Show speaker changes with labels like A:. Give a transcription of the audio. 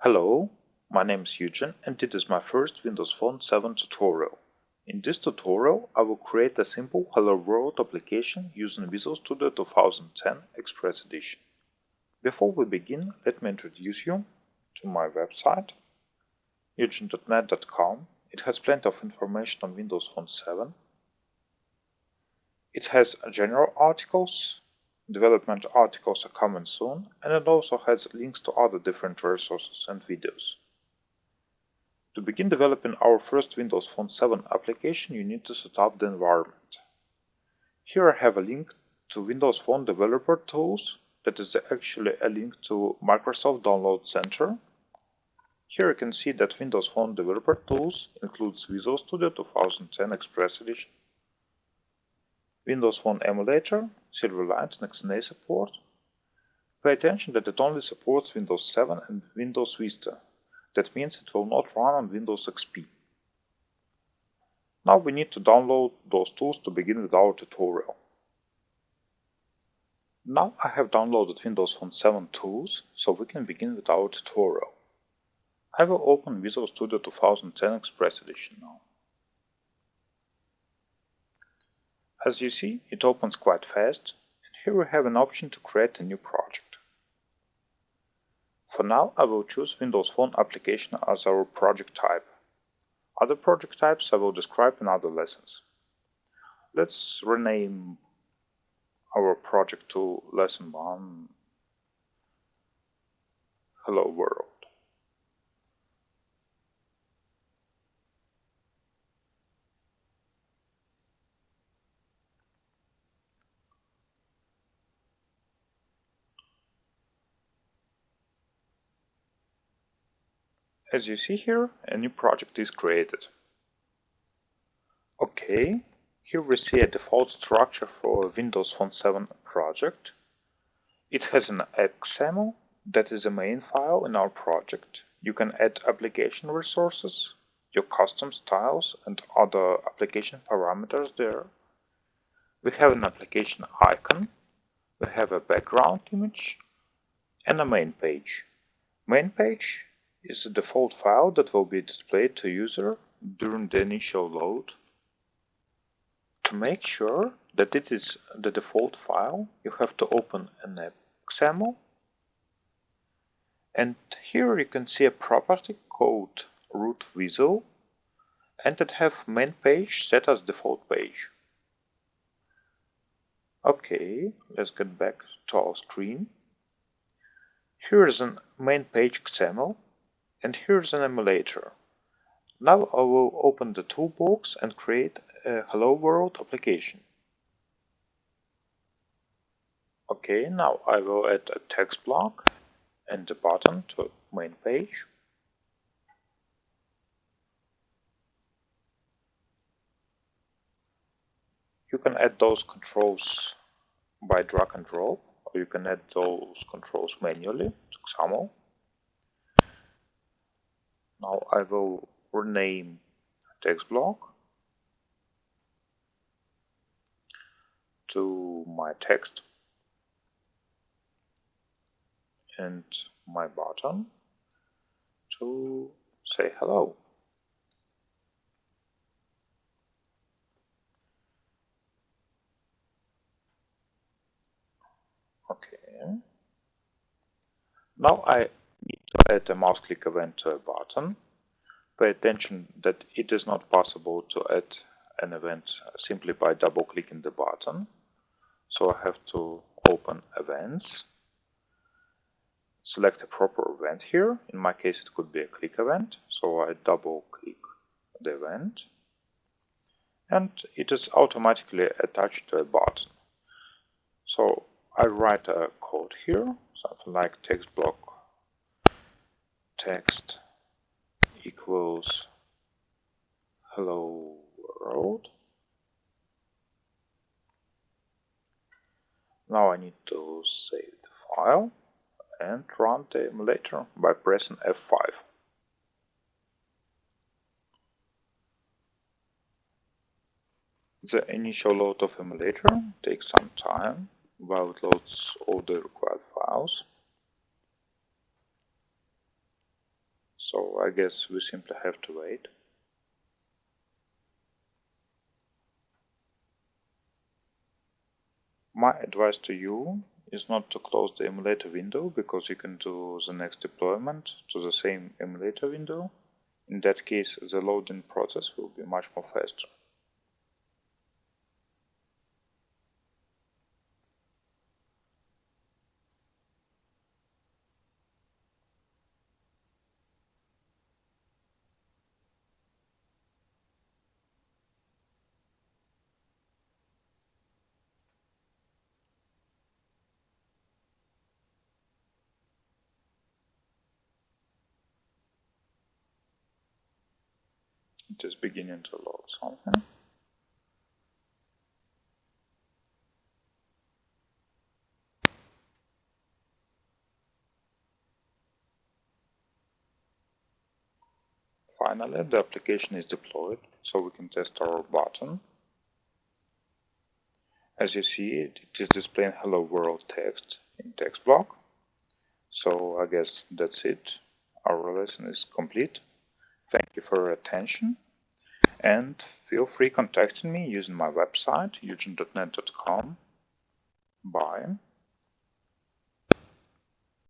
A: Hello, my name is Eugen and it is my first Windows Phone 7 tutorial. In this tutorial I will create a simple Hello World application using Visual Studio 2010 Express Edition. Before we begin, let me introduce you to my website, EugeneDotnet.com. It has plenty of information on Windows Phone 7. It has general articles. Development articles are coming soon, and it also has links to other different resources and videos. To begin developing our first Windows Phone 7 application, you need to set up the environment. Here I have a link to Windows Phone Developer Tools, that is actually a link to Microsoft Download Center. Here you can see that Windows Phone Developer Tools includes Visual Studio 2010 Express Edition, Windows Phone Emulator, Silverlight and XNA support. Pay attention that it only supports Windows 7 and Windows Vista. That means it will not run on Windows XP. Now we need to download those tools to begin with our tutorial. Now I have downloaded Windows Phone 7 tools, so we can begin with our tutorial. I will open Visual Studio 2010 Express Edition now. As you see, it opens quite fast, and here we have an option to create a new project. For now, I will choose Windows Phone application as our project type. Other project types I will describe in other lessons. Let's rename our project to Lesson 1 Hello World. As you see here, a new project is created. Okay, here we see a default structure for a Windows Phone 7 project. It has an XML, that is the main file in our project. You can add application resources, your custom styles and other application parameters there. We have an application icon, we have a background image and a main page. Main page is the default file that will be displayed to user during the initial load. To make sure that it is the default file, you have to open an XML, and here you can see a property called root visual, and it have main page set as default page. Okay, let's get back to our screen. Here is a main page XML, and here is an emulator. Now I will open the toolbox and create a Hello World application. Okay, now I will add a text block and a button to main page. You can add those controls by drag and drop, or you can add those controls manually to XAML. Now I will rename text block to my text and my button to say hello. Okay. Now I need to add a mouse click event to a button. Pay attention that it is not possible to add an event simply by double clicking the button. So I have to open events, select a proper event here. In my case it could be a click event, so I double click the event and it is automatically attached to a button. So I write a code here, something like text block text equals hello world. Now I need to save the file and run the emulator by pressing F5. The initial load of emulator takes some time while it loads all the required files. So I guess we simply have to wait. My advice to you is not to close the emulator window, because you can do the next deployment to the same emulator window. In that case, the loading process will be much more faster. It is beginning to load something. Finally, the application is deployed, so we can test our button. As you see, it is displaying hello world text in text block. So I guess that's it. Our lesson is complete. Thank you for your attention, and feel free contacting me using my website, EugeneDotnet.com. Bye.